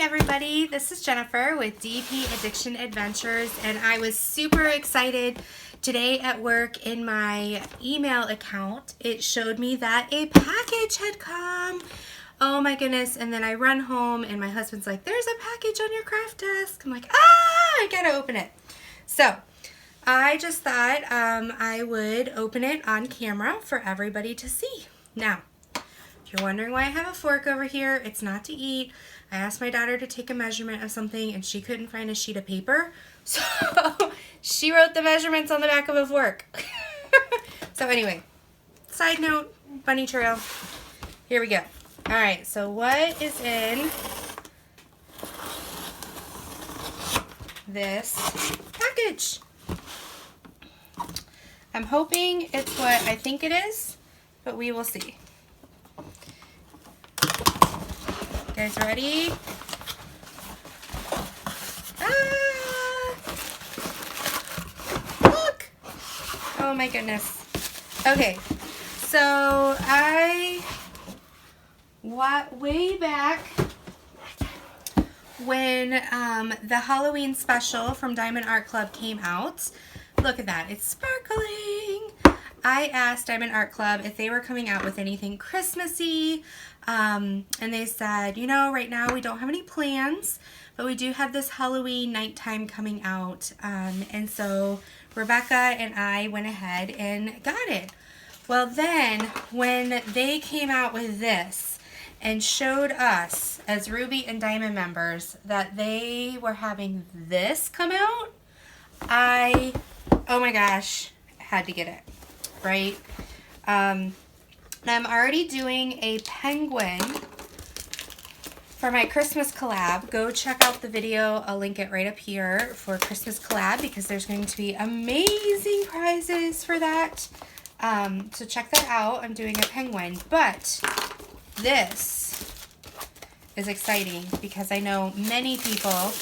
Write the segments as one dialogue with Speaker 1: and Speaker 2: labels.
Speaker 1: everybody, this is Jennifer with DP Addiction Adventures, and I was super excited today at work. In my email account, it showed me that a package had come. Oh my goodness. And then I run home and my husband's like, there's a package on your craft desk. I'm like, I gotta open it. So I just thought I would open it on camera for everybody to see. Now, if you're wondering why I have a fork over here, it's not to eat. I asked my daughter to take a measurement of something and she couldn't find a sheet of paper. So she wrote the measurements on the back of a fork. So anyway, side note, bunny trail. Here we go. All right, so what is in this package? I'm hoping it's what I think it is, but we will see. You guys ready? Look! Oh my goodness. Okay, so way back when the Halloween special from Diamond Art Club came out, look at that, it's sparkling. I asked Diamond Art Club if they were coming out with anything Christmassy, and they said, you know, right now we don't have any plans, but we do have this Halloween nighttime coming out, and so Rebecca and I went ahead and got it. Well then, when they came out with this and showed us as Ruby and Diamond members that they were having this come out, oh my gosh, had to get it, right? I'm already doing a penguin for my Christmas collab. Go check out the video. I'll link it right up here for Christmas collab because there's going to be amazing prizes for that. So check that out. I'm doing a penguin, but this is exciting because I know many people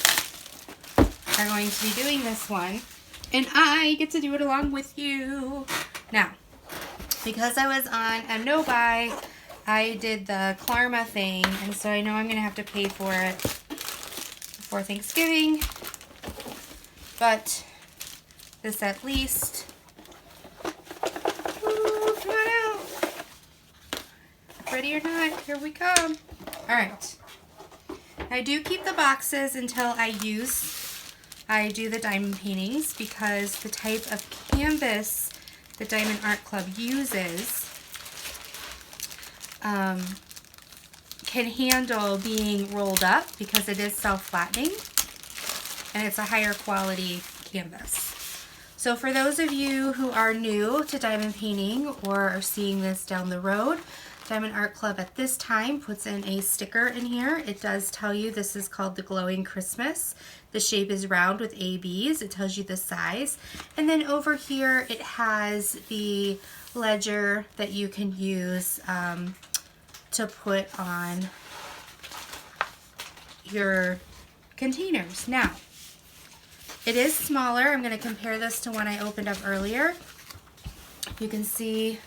Speaker 1: are going to be doing this one, and I get to do it along with you. Now, because I was on a no-buy, I did the Klarma thing, and so I know I'm going to have to pay for it before Thanksgiving, but this at least, ooh, come on out. Ready or not, here we come. Alright, I do keep the boxes until I do the diamond paintings because the type of canvas the Diamond Art Club uses can handle being rolled up because it is self-flattening and it's a higher quality canvas. So for those of you who are new to diamond painting or are seeing this down the road, Diamond Art Club at this time puts in a sticker in here. It does tell you this is called the Glowing Christmas. The shape is round with ABs. It tells you the size. And then over here it has the ledger that you can use to put on your containers. Now, it is smaller. I'm going to compare this to one I opened up earlier. You can see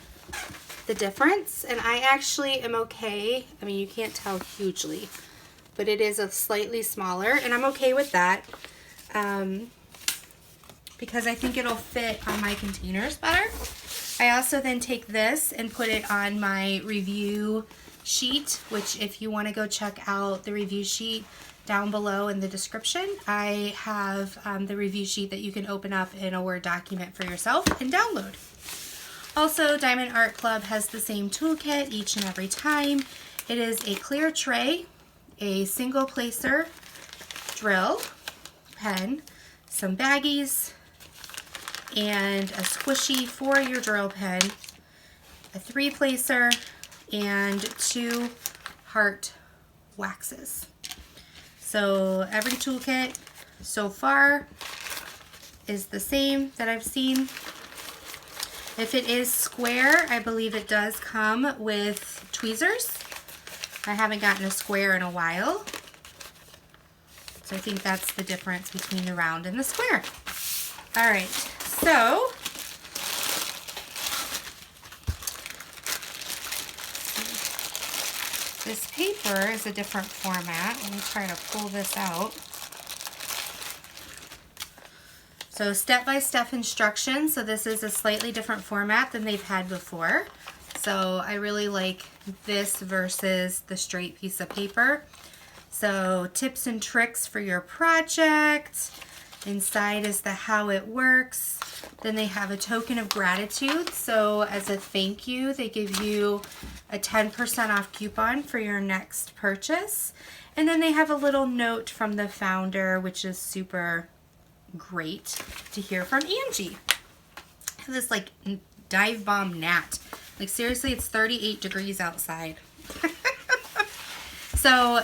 Speaker 1: the difference, and I actually am okay. I mean, you can't tell hugely, but it is a slightly smaller, and I'm okay with that because I think it'll fit on my containers better. I also then take this and put it on my review sheet, which if you want to go check out the review sheet down below in the description, I have the review sheet that you can open up in a Word document for yourself and download. Also, Diamond Art Club has the same toolkit each and every time. It is a clear tray, a single placer, drill, pen, some baggies, and a squishy for your drill pen, a 3-placer, and 2 heart waxes. So every toolkit so far is the same that I've seen. If it is square, I believe it does come with tweezers. I haven't gotten a square in a while. So I think that's the difference between the round and the square. Alright, so This paper is a different format. Let me try to pull this out. So step-by-step instructions. So this is a slightly different format than they've had before. So I really like this versus the straight piece of paper. So tips and tricks for your project. Inside is the how it works. Then they have a token of gratitude. So as a thank you, they give you a 10% off coupon for your next purchase. And then they have a little note from the founder, which is super great to hear from Angie. I have this like dive bomb gnat. Like seriously, it's 38 degrees outside. So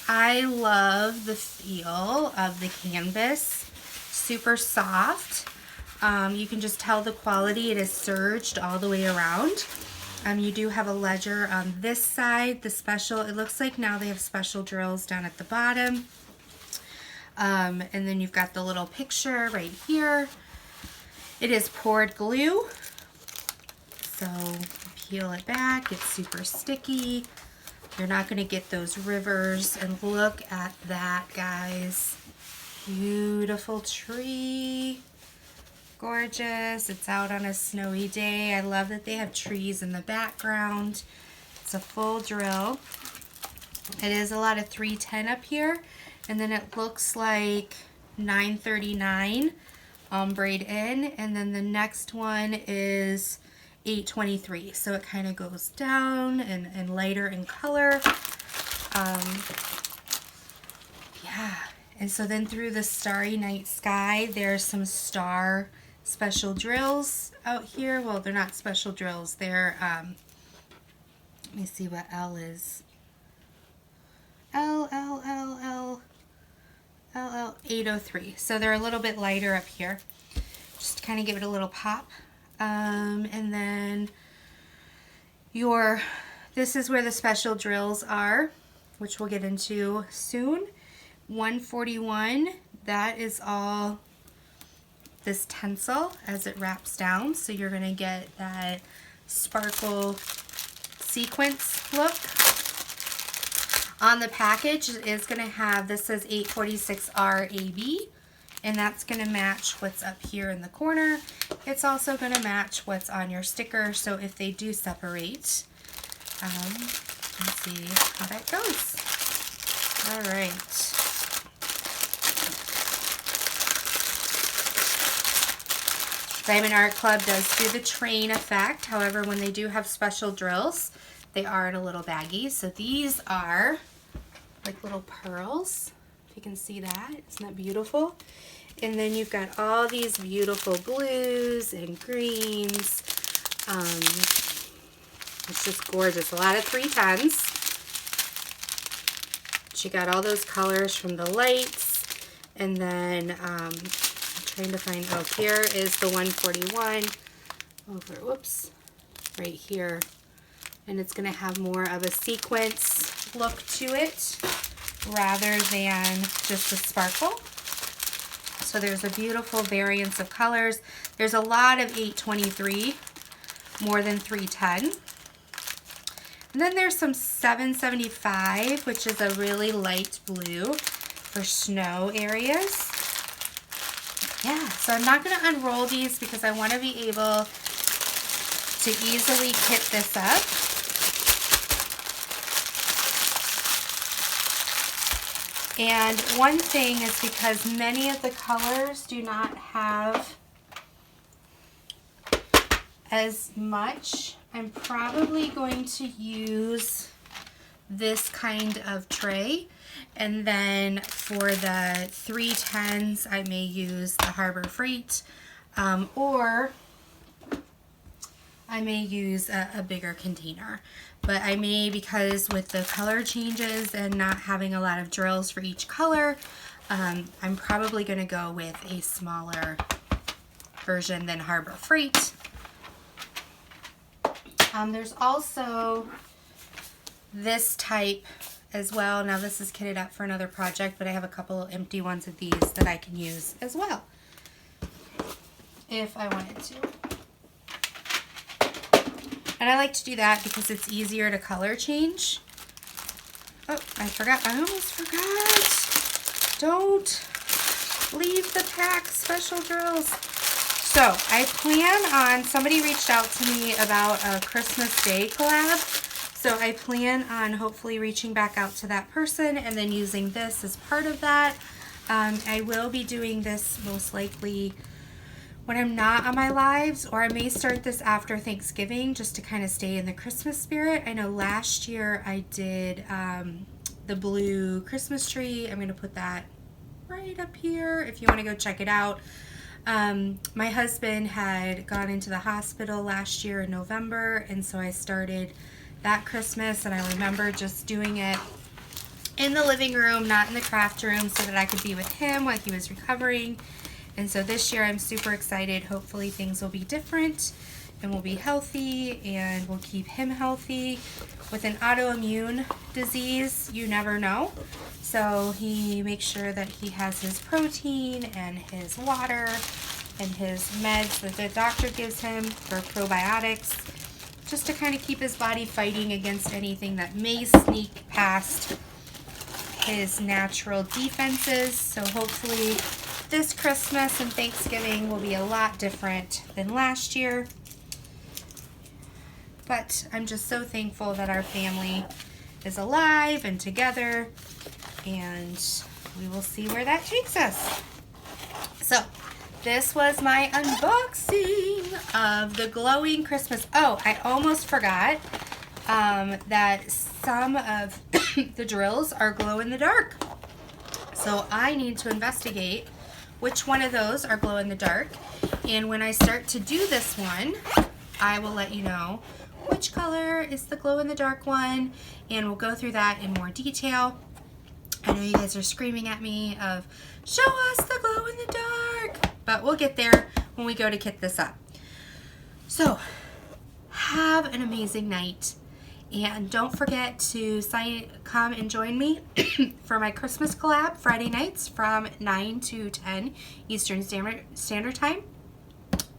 Speaker 1: I love the feel of the canvas. Super soft. You can just tell the quality. It is serged all the way around. You do have a ledger on this side. The special, it looks like now they have special drills down at the bottom. And then you've got the little picture right here. It is poured glue. So peel it back. It's super sticky. You're not going to get those rivers. And look at that, guys. Beautiful tree. Gorgeous. It's out on a snowy day. I love that they have trees in the background. It's a full drill. It is a lot of 310 up here. And then it looks like 939 ombre in. And then the next one is 823. So it kind of goes down and lighter in color. Yeah. And so then through the starry night sky, there's some star special drills out here. Well, they're not special drills. They're, let me see what L is. L, 803. So they're a little bit lighter up here. Just to kind of give it a little pop. And then this is where the special drills are, which we'll get into soon. 141, that is all this tencel as it wraps down. So you're going to get that sparkle sequence look. On the package, it is going to have, this says 846R AB, and that's going to match what's up here in the corner. It's also going to match what's on your sticker, so if they do separate, let's see how that goes. All right. Diamond Art Club does do the train effect. However, when they do have special drills, they are in a little baggie. So these are like little pearls, if you can see that. Isn't that beautiful? And then you've got all these beautiful blues and greens. It's just gorgeous. A lot of 310s. But you got all those colors from the lights. And then trying to find, oh, here is the 141 over, whoops, right here. And it's going to have more of a sequence look to it rather than just a sparkle. So there's a beautiful variance of colors. There's a lot of 823, more than 310. And then there's some 775, which is a really light blue for snow areas. Yeah, so I'm not going to unroll these because I want to be able to easily kit this up. And one thing is because many of the colors do not have as much, I'm probably going to use this kind of tray. And then for the 310s, I may use the Harbor Freight, or I may use a bigger container. But I may, because with the color changes and not having a lot of drills for each color, I'm probably going to go with a smaller version than Harbor Freight. There's also this type as well. Now this is kitted up for another project, but I have a couple empty ones of these that I can use as well if I wanted to. And I like to do that because it's easier to color change Oh, I forgot. I almost forgot. Don't leave the pack, special girls. So I plan on, somebody reached out to me about a Christmas Day collab. So I plan on hopefully reaching back out to that person and then using this as part of that. I will be doing this most likely when I'm not on my lives, or I may start this after Thanksgiving just to kind of stay in the Christmas spirit. I know last year I did the blue Christmas tree. I'm going to put that right up here if you want to go check it out. My husband had gone into the hospital last year in November, and so I started that Christmas, and I remember just doing it in the living room, not in the craft room, so that I could be with him while he was recovering. And so this year I'm super excited. Hopefully things will be different and we'll be healthy and we'll keep him healthy. With an autoimmune disease, you never know. So he makes sure that he has his protein and his water and his meds that the doctor gives him for probiotics, just to kind of keep his body fighting against anything that may sneak past his natural defenses. So hopefully this Christmas and Thanksgiving will be a lot different than last year. But I'm just so thankful that our family is alive and together, and we will see where that takes us. So this was my unboxing of the glowing Christmas. Oh, I almost forgot that some of the drills are glow in the dark. So I need to investigate which one of those are glow in the dark. And when I start to do this one, I will let you know which color is the glow in the dark one, and we'll go through that in more detail. I know you guys are screaming at me of, show us the glow in the dark, but we'll get there when we go to kit this up. So have an amazing night. And don't forget to come and join me for my Christmas collab Friday nights from 9 to 10 Eastern Standard Time.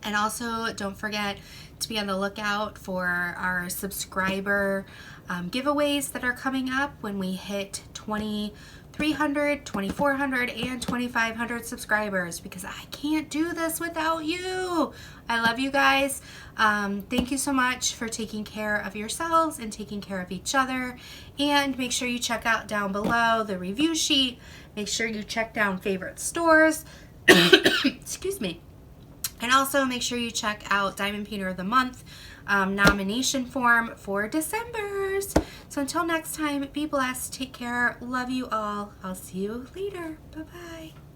Speaker 1: And also don't forget to be on the lookout for our subscriber giveaways that are coming up when we hit 2,300, 2,400, and 2,500 subscribers, because I can't do this without you. I love you guys. Thank you so much for taking care of yourselves and taking care of each other. And make sure you check out down below the review sheet. Make sure you check down favorite stores. Excuse me. And also make sure you check out Diamond Painter of the Month nomination form for December's. So until next time, be blessed, take care, love you all. I'll see you later. Bye-bye.